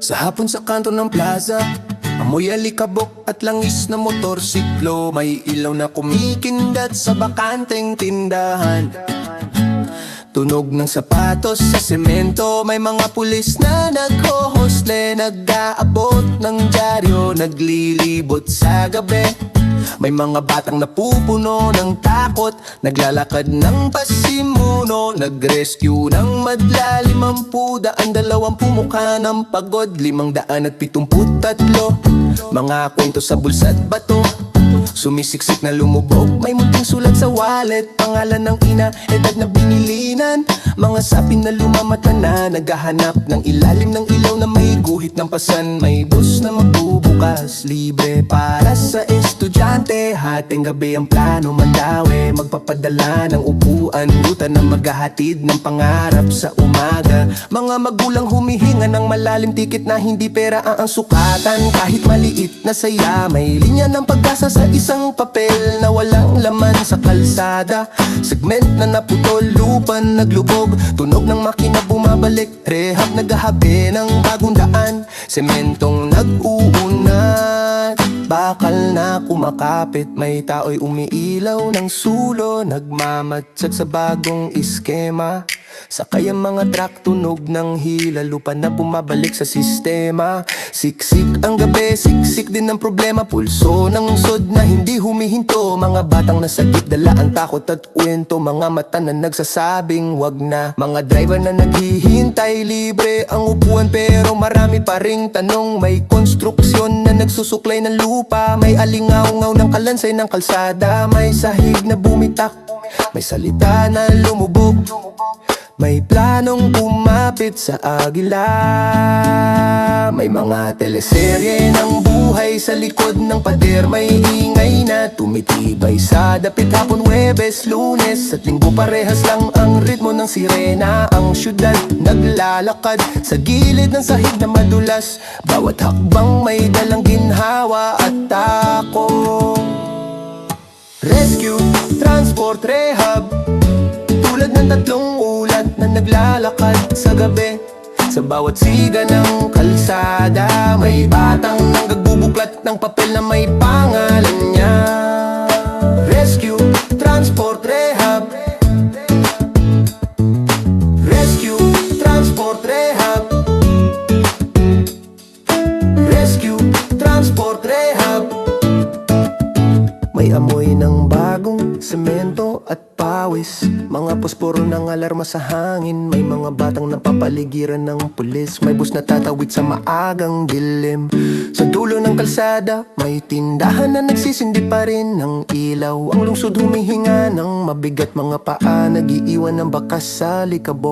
Sa hapon sa kanto ng plaza, amoy alikabok at langis na motorsiklo. May ilaw na kumikindat sa bakanteng tindahan. Tunog ng sapatos sa semento. May mga pulis na naghohosle, nag-aabot ng dyaryo, naglilibot sa gabi. May mga batang napupuno ng takot, naglalakad ng pasimuno, nag-rescue ng madla. 50, 20 mukha ng pagod, 573 mga kwento sa bulsa't bato. Sumisiksik na lumubog, may munting sulat sa wallet, pangalan ng ina, edad na binilinan. Mga sapin na lumamata na, naghahanap ng ilalim ng ilaw na may guhit ng pasan. May bus na magbubukas, libre para sa estudyante. Hating gabi ang plano mandawi, magpapadala ng upuan, ruta na maghahatid ng pangarap sa umaga. Mga magulang humihinga ng malalim, tikit na hindi pera ang sukatan. Kahit maliit na saya, may linya ng pag-asa sa isang papel na walang laman sa kalsada. Segment na naputol, lupa naglubog, tunog ng makina bumabalik, rehab naghahabi ng bagong daan. Sementong nag-uunat, bakal na kumakapit, may tao'y umiilaw ng sulo, nagmamatsag sa bagong iskema. Sakay ang mga truck, tunog ng hila, lupa na bumabalik sa sistema. Siksik ang gabi, siksik din ang problema, pulso ng sod na hindi humihinto. Mga batang nasagip, dala ang takot at kwento, mga mata na nagsasabing wag na. Mga driver na naghihintay, libre ang upuan pero marami pa ring tanong. May konstruksyon na nagsusuklay ng lupa, may alingaw-ngaw ng kalansay ng kalsada. May sahig na bumitak, may salita na lumubog, may planong kumapit sa agila. May mga teleserye ng buhay sa likod ng pader, may ingay na tumitibay sa dapit. Hapon, Huwebes, Lunes at Linggo, parehas lang ang ritmo ng sirena. Ang syudad naglalakad sa gilid ng sahig na madulas, bawat hakbang may dalang ginhawa at takot. Rescue, transport, rehab, tulad ng tatlong ulat na naglalakad sa gabi. Sa bawat siga ng kalsada, may batang nagbubuklad ng papel na may pangalan niya. Rescue, transport, rehab. Rescue, transport, rehab. Rescue, transport, rehab. May amoy ng bagong semento at pawis, mga posporo ng alarma sa hangin. May mga batang napapaligiran ng pulis, may bus na tatawid sa maagang dilim. Sa dulo ng kalsada, may tindahan na nagsisindi pa rin ng ilaw. Ang lungsod humihinga ng mabigat, mga paa nag-iiwan ng bakas sa likabok.